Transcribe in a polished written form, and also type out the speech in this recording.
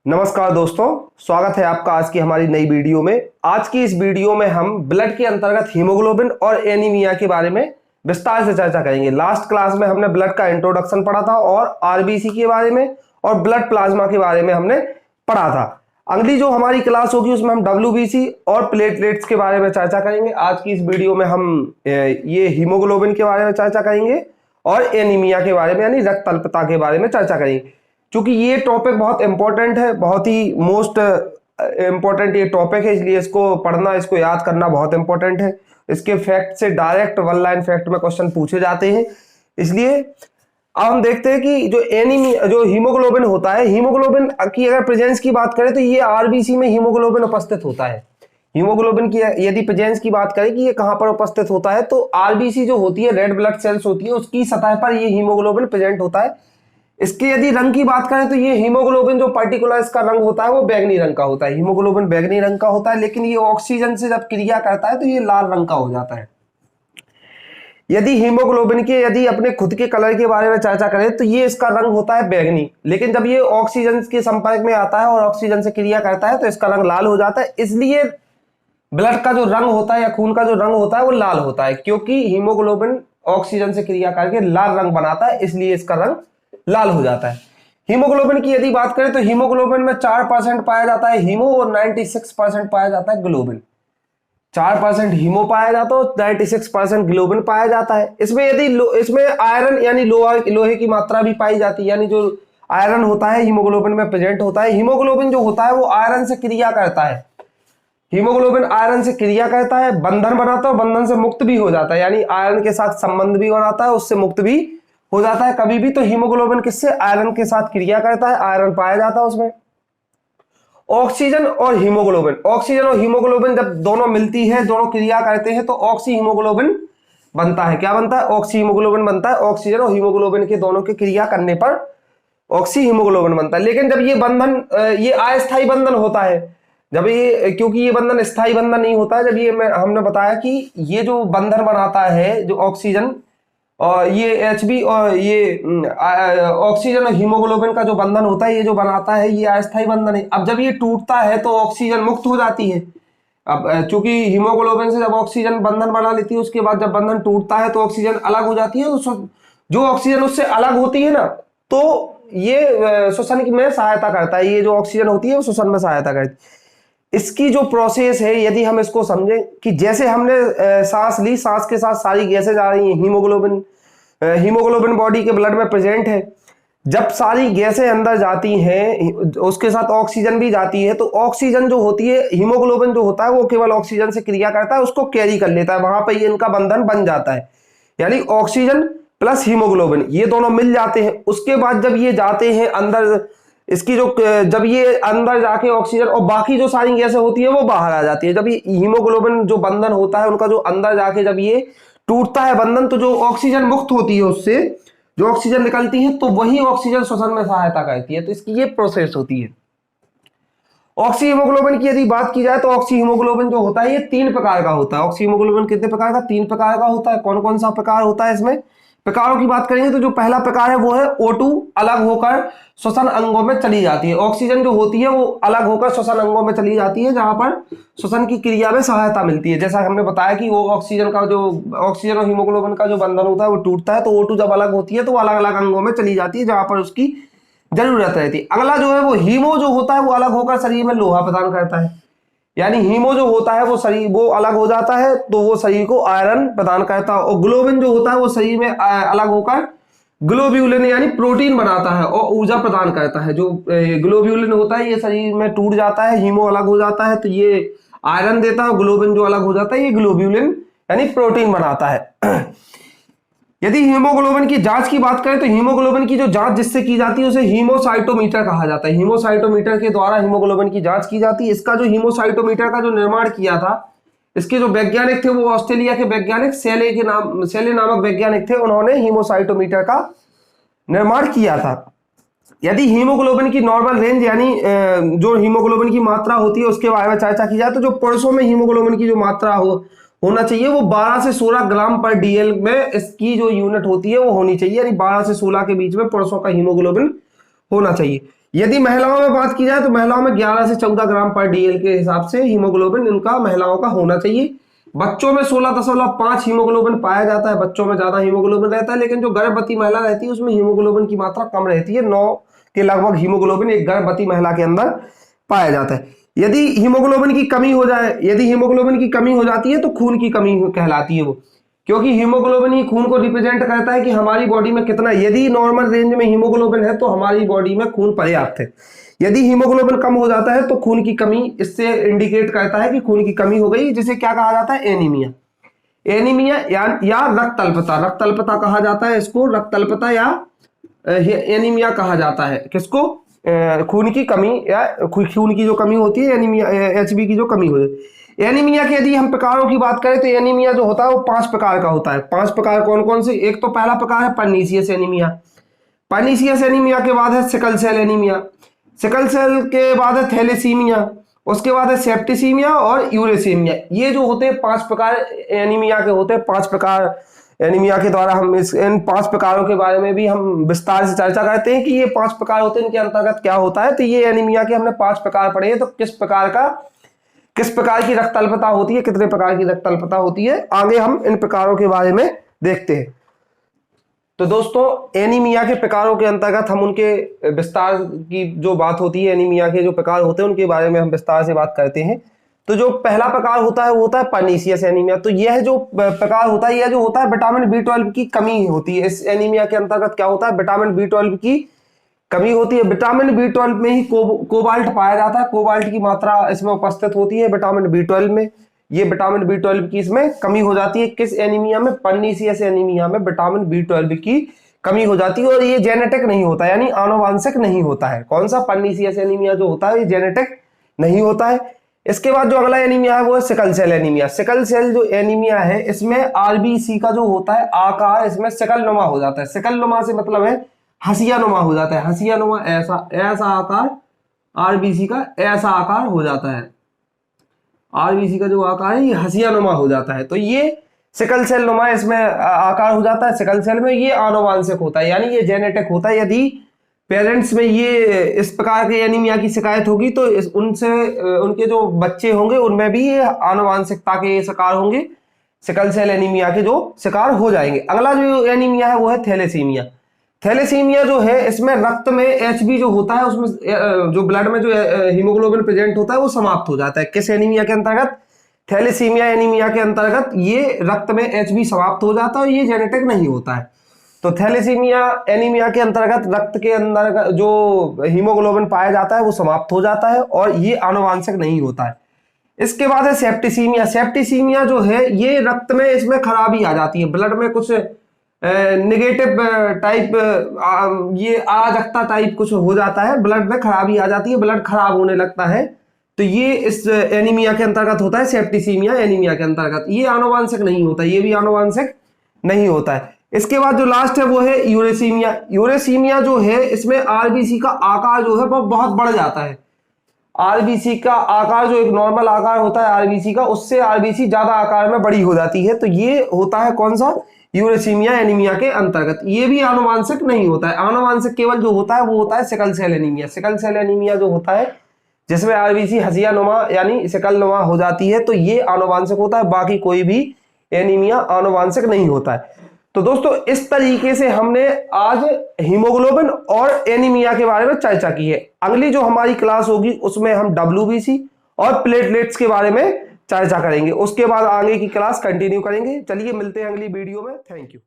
नमस्कार दोस्तों, स्वागत है आपका आज की हमारी नई वीडियो में। आज की इस वीडियो में हम ब्लड के अंतर्गत हीमोग्लोबिन और एनीमिया के बारे में विस्तार से चर्चा करेंगे। लास्ट क्लास में हमने ब्लड का इंट्रोडक्शन पढ़ा था और आरबीसी के बारे में और ब्लड प्लाज्मा के बारे में हमने पढ़ा था। अगली जो हमारी क्लास होगी उसमें हम डब्ल्यूबीसी और प्लेटलेट्स के बारे में चर्चा करेंगे। आज की इस वीडियो में हम ये हीमोग्लोबिन के बारे में चर्चा करेंगे और एनीमिया के बारे में यानी रक्त अल्पता के बारे में चर्चा करेंगे। क्योंकि ये टॉपिक बहुत इंपॉर्टेंट है, बहुत ही मोस्ट इंपॉर्टेंट ये टॉपिक है, इसलिए इसको पढ़ना, इसको याद करना बहुत इंपॉर्टेंट है। इसके फैक्ट से डायरेक्ट वन लाइन फैक्ट में क्वेश्चन पूछे जाते हैं। इसलिए अब हम देखते हैं कि जो हीमोग्लोबिन होता है, हीमोग्लोबिन की अगर प्रेजेंस की बात करें तो ये आरबीसी में हीमोग्लोबिन उपस्थित होता है। हीमोग्लोबिन की यदि प्रेजेंस की बात करें कि ये कहां पर उपस्थित होता है, तो आरबीसी जो होती है, रेड ब्लड सेल्स होती है, उसकी सतह पर ये हीमोग्लोबिन प्रेजेंट होता है। इसके यदि रंग की बात करें तो ये हीमोग्लोबिन जो पर्टिकुलर इसका रंग होता है वो बैंगनी रंग का होता है। हीमोग्लोबिन बैंगनी रंग का होता है, लेकिन ये ऑक्सीजन से जब क्रिया करता है तो ये लाल रंग का हो जाता है। यदि हीमोग्लोबिन के यदि अपने खुद के कलर के बारे में चर्चा करें तो ये इसका रंग होता है बैंगनी, लेकिन जब ये ऑक्सीजन के संपर्क में आता है और ऑक्सीजन से क्रिया करता है तो इसका रंग लाल हो जाता है। इसलिए ब्लड का जो रंग होता है या खून का जो रंग होता है वो लाल होता है, क्योंकि हीमोग्लोबिन ऑक्सीजन से क्रिया करके लाल रंग बनाता है, इसलिए इसका रंग लाल हो जाता है। हीमोग्लोबिन की यदि बात करें तो हीमोग्लोबिन में 4% पाया जाता है हीमो और 96% पाया जाता है ग्लोबिन। 4% हीमो पाया जाता है और 96% ग्लोबिन पाया जाता है। इसमें यदि इसमें आयरन यानी लोहे की मात्रा भी पाई जाती है, यानी जो आयरन होता है हीमोग्लोबिन में प्रेजेंट होता है। हीमोग्लोबिन जो होता है वो आयरन से क्रिया करता है। हीमोग्लोबिन आयरन से क्रिया करता है, बंधन बनाता है और बंधन से मुक्त भी हो जाता है, यानी आयरन के साथ संबंध भी बनाता है, उससे मुक्त भी हो जाता है कभी भी। तो हीमोग्लोबिन किससे? आयरन के साथ क्रिया करता है, आयरन पाया जाता है उसमें। ऑक्सीजन और हीमोग्लोबिन, ऑक्सीजन और हीमोग्लोबिन जब दोनों मिलती है, दोनों क्रिया करते हैं तो ऑक्सी हीमोग्लोबिन बनता है। क्या बनता है? ऑक्सी हीमोग्लोबिन बनता है। ऑक्सीजन और हीमोग्लोबिन के दोनों की क्रिया करने पर ऑक्सी हीमोग्लोबिन बनता है। लेकिन जब ये बंधन, ये अस्थायी बंधन होता है, जब ये, क्योंकि ये बंधन स्थायी बंधन नहीं होता है। जब ये हमने बताया कि ये जो बंधन बनाता है, जो ऑक्सीजन और ये एचबी और ये ऑक्सीजन और हीमोग्लोबिन का जो बंधन होता है, ये जो बनाता है ये अस्थायी बंधन है। अब जब ये टूटता है तो ऑक्सीजन मुक्त हो जाती है। अब चूंकि हीमोग्लोबिन से जब ऑक्सीजन बंधन बना लेती है, उसके बाद जब बंधन टूटता है तो ऑक्सीजन अलग हो जाती है। जो ऑक्सीजन उससे अलग होती है ना, तो ये श्वसन में सहायता करता है। ये जो ऑक्सीजन होती है वो श्वसन में सहायता करती है। इसकी जो प्रोसेस है, यदि हम इसको समझें कि जैसे हमने सांस ली, सांस के साथ सारी गैसें जा रही हैं, हीमोग्लोबिन बॉडी के ब्लड में प्रेजेंट है। जब सारी गैसें अंदर जाती हैं, उसके साथ ऑक्सीजन भी जाती है, तो ऑक्सीजन जो होती है, हीमोग्लोबिन जो होता है वो केवल ऑक्सीजन से क्रिया करता है, उसको कैरी कर लेता है, वहां पर इनका बंधन बन जाता है। यानी ऑक्सीजन प्लस हीमोग्लोबिन ये दोनों मिल जाते हैं। उसके बाद जब ये जाते हैं अंदर, इसकी जो, जब ये अंदर जाके ऑक्सीजन और बाकी जो सारी गैसें होती है वो बाहर आ जाती है। जब ये हीमोग्लोबिन जो बंधन होता है उनका जो अंदर जाके जब ये टूटता है बंधन, तो जो ऑक्सीजन मुक्त होती है, उससे जो ऑक्सीजन निकलती है, तो वही ऑक्सीजन श्वसन में सहायता करती है। तो इसकी ये प्रोसेस होती है। ऑक्सी हीमोग्लोबिन की यदि बात की जाए तो ऑक्सी हीमोग्लोबिन जो होता है ये 3 प्रकार का होता है। ऑक्सी हीमोग्लोबिन कितने प्रकार का? 3 प्रकार का होता है। कौन कौन सा प्रकार होता है इसमें? प्रकारों की बात करेंगे तो जो पहला प्रकार है वो है O2 अलग होकर श्वसन अंगों में चली जाती है। ऑक्सीजन जो होती है वो अलग होकर श्वसन अंगों में चली जाती है, जहां पर श्वसन की क्रिया में सहायता मिलती है। जैसा हमने बताया कि वो ऑक्सीजन और हीमोग्लोबिन का जो बंधन होता है वो टूटता है, तो O2 जब अलग होती है तो वो अलग अलग अंगों में चली जाती है, जहां पर उसकी जरूरत रहती है। अगला जो है वो हीमो जो होता है वो अलग होकर शरीर में लोहा प्रदान करता है। यानी हीमो जो होता है वो अलग हो जाता है, तो वो शरीर को आयरन प्रदान करता है। और ग्लोबिन जो होता है वो शरीर में अलग होकर ग्लोब्यूलिन यानी प्रोटीन बनाता है और ऊर्जा प्रदान करता है। जो ग्लोब्यूलिन होता है ये शरीर में टूट जाता है, हीमो अलग हो जाता है तो ये आयरन देता है, ग्लोबिन जो अलग हो जाता है ये ग्लोब्यूलिन यानी प्रोटीन बनाता है। यदि हीमोग्लोबिन की जांच की बात करें तो हीमोग्लोबिन की जो जांच जिससे की जाती है उसे हीमोसाइटोमीटर कहा जाता है। हीमोसाइटोमीटर के द्वारा हीमोग्लोबिन की जांच की जाती है। इसका जो हीमोसाइटोमीटर का जो निर्माण किया था, इसके जो वैज्ञानिक थे वो ऑस्ट्रेलिया के वैज्ञानिक सेले नामक वैज्ञानिक थे। उन्होंने हीमोसाइटोमीटर का निर्माण किया था। यदि हीमोग्लोबिन की नॉर्मल रेंज यानी जो हीमोग्लोबिन की मात्रा होती है उसके बारे में चर्चा की जाए तो जो पुरुषों में हीमोग्लोबिन की जो मात्रा होना चाहिए वो 12 से 16 ग्राम पर डीएल में इसकी जो यूनिट होती है वो होनी चाहिए। यानी 12 से 16 के बीच में पुरुषों का हीमोग्लोबिन होना चाहिए। यदि महिलाओं में बात की जाए तो महिलाओं में 11 से 14 ग्राम पर डीएल के हिसाब से हीमोग्लोबिन इनका महिलाओं का होना चाहिए। बच्चों में 16.5 हीमोग्लोबिन पाया जाता है, बच्चों में ज्यादा हीमोग्लोबिन रहता है, लेकिन जो गर्भवती महिला रहती है उसमें हीमोग्लोबिन की मात्रा कम रहती है। 9 के लगभग हीमोग्लोबिन एक गर्भवती महिला के अंदर पाया जाता है। यदि हीमोग्लोबिन की कमी हो जाए, यदि हीमोग्लोबिन की कमी हो जाती है तो खून की कमी कहलाती है वो, क्योंकि हीमोग्लोबिन ही खून को रिप्रेजेंट करता है कि हमारी बॉडी में कितना, यदि नॉर्मल रेंज में हीमोग्लोबिन है तो हमारी बॉडी में खून पर्याप्त है। यदि हीमोग्लोबिन कम हो जाता है तो खून की कमी, इससे इंडिकेट करता है कि खून की कमी हो गई, जिसे क्या कहा जाता है, एनीमिया। एनीमिया या रक्त अल्पता, रक्त अल्पता कहा जाता है इसको, रक्त अल्पता या एनीमिया कहा जाता है किसको, खून की कमी या खून की जो कमी होती है, एनीमिया, एचबी की जो कमी हो जाती है। एनीमिया के यदि हम प्रकारों की बात करें तो एनीमिया जो होता है वो 5 प्रकार का होता है। 5 प्रकार कौन कौन से, एक तो पहला प्रकार है पर्नीशियस एनीमिया। पर्नीशियस एनीमिया के बाद है sickle cell anaemia, sickle cell के बाद है थैलेसीमिया, उसके बाद है सेप्टिसीमिया और यूरेसीमिया। ये जो होते हैं 5 प्रकार एनीमिया के होते हैं। 5 प्रकार एनीमिया के द्वारा हम इन 5 प्रकारों के बारे में भी हम विस्तार से चर्चा करते हैं कि ये 5 प्रकार होते हैं, इनके अंतर्गत क्या होता है। तो ये एनीमिया के हमने 5 प्रकार पढ़े हैं, तो किस प्रकार की रक्त अल्पता होती है, कितने प्रकार की रक्त अल्पता होती है, आगे हम इन प्रकारों के बारे में देखते हैं। तो दोस्तों एनीमिया के प्रकारों के अंतर्गत हम उनके विस्तार की जो बात होती है, एनीमिया के जो प्रकार होते हैं उनके बारे में हम विस्तार से बात करते हैं। तो जो पहला प्रकार होता है वो होता है पर्नीशियस एनीमिया। तो यह जो प्रकार होता है, यह जो होता है विटामिन B12 की कमी होती है। इस एनीमिया के अंतर्गत क्या होता है, विटामिन B12 की कमी होती है। विटामिन B12 में ही कोबाल्ट पाया जाता है, कोबाल्ट की मात्रा इसमें उपस्थित होती है विटामिन B12 में। ये विटामिन B12 की इसमें कमी हो जाती है। किस एनीमिया में, पर्नीशियस एनीमिया में विटामिन B12 की कमी हो जाती है, और ये जेनेटिक नहीं होता, यानी आनुवांशिक नहीं होता है। कौन सा, पर्नीशियस एनीमिया जो होता है ये जेनेटिक नहीं होता है। इसके बाद जो अगला एनीमिया है वो है sickle cell anaemia. Sickle cell जो एनीमिया है इसमें आरबीसी का जो होता है आकार इसमें सिकल नुमा हो जाता है। सिकल नुमा से मतलब है हसिया नुमा हो जाता है, हसिया नुमा, ऐसा आकार, आरबीसी का ऐसा आकार हो जाता है। आरबीसी का जो आकार है ये हसिया नुमा हो जाता है। तो ये सिकल सेल नुमा इसमें आकार हो जाता है सिकल सेल में। ये आनुवांशिक होता है, यानी ये जेनेटिक होता है। यदि पेरेंट्स में ये इस प्रकार के एनीमिया की शिकायत होगी तो उनसे उनके जो बच्चे होंगे उनमें भी ये आनुवांशिकता के शिकार होंगे, सिकल सेल एनीमिया के जो शिकार हो जाएंगे। अगला जो एनीमिया है वो है थैलेसीमिया। थैलेसीमिया जो है इसमें रक्त में एचबी जो होता है, उसमें जो ब्लड में जो हीमोग्लोबिन प्रेजेंट होता है वो समाप्त हो जाता है। किस एनीमिया के अंतर्गत, थैलेसीमिया एनीमिया के अंतर्गत ये रक्त में एचबी समाप्त हो जाता है और ये जेनेटिक नहीं होता है। तो थैलेसीमिया एनीमिया के अंतर्गत रक्त के अंदर जो हीमोग्लोबिन पाया जाता है वो समाप्त हो जाता है और ये आनुवांशिक नहीं होता है। इसके बाद है सेप्टिसीमिया। सेप्टिसीमिया जो है ये रक्त में इसमें खराबी आ जाती है, ब्लड में कुछ नेगेटिव टाइप, ये अराजकता टाइप कुछ हो जाता है, ब्लड में खराबी आ जाती है, ब्लड खराब होने लगता है। तो ये इस एनीमिया के अंतर्गत होता है, सेप्टिसीमिया एनीमिया के अंतर्गत। ये आनुवांशिक नहीं होता, ये भी आनुवांशिक नहीं होता है। इसके बाद जो लास्ट है वो है यूरेसीमिया। यूरेसीमिया जो है इसमें आरबीसी का आकार जो है वो बहुत बढ़ जाता है। आरबीसी का आकार जो एक नॉर्मल आकार होता है आरबीसी का, उससे आरबीसी ज्यादा आकार में बड़ी हो जाती है। तो ये होता है कौन सा, यूरेसीमिया एनीमिया के अंतर्गत। ये भी आनुवांशिक नहीं होता है। आनुवांशिक केवल जो होता है वो होता है sickle cell anaemia. Sickle cell anaemia जो होता है जिसमें आरबीसी हसिया नुमा यानी सिकल नुमा हो जाती है, तो ये आनुवांशिक होता है। बाकी कोई भी एनीमिया आनुवांशिक नहीं होता है। तो दोस्तों इस तरीके से हमने आज हीमोग्लोबिन और एनीमिया के बारे में चर्चा की है। अगली जो हमारी क्लास होगी उसमें हम WBC और प्लेटलेट्स के बारे में चर्चा करेंगे। उसके बाद आगे की क्लास कंटिन्यू करेंगे। चलिए मिलते हैं अगली वीडियो में। Thank you.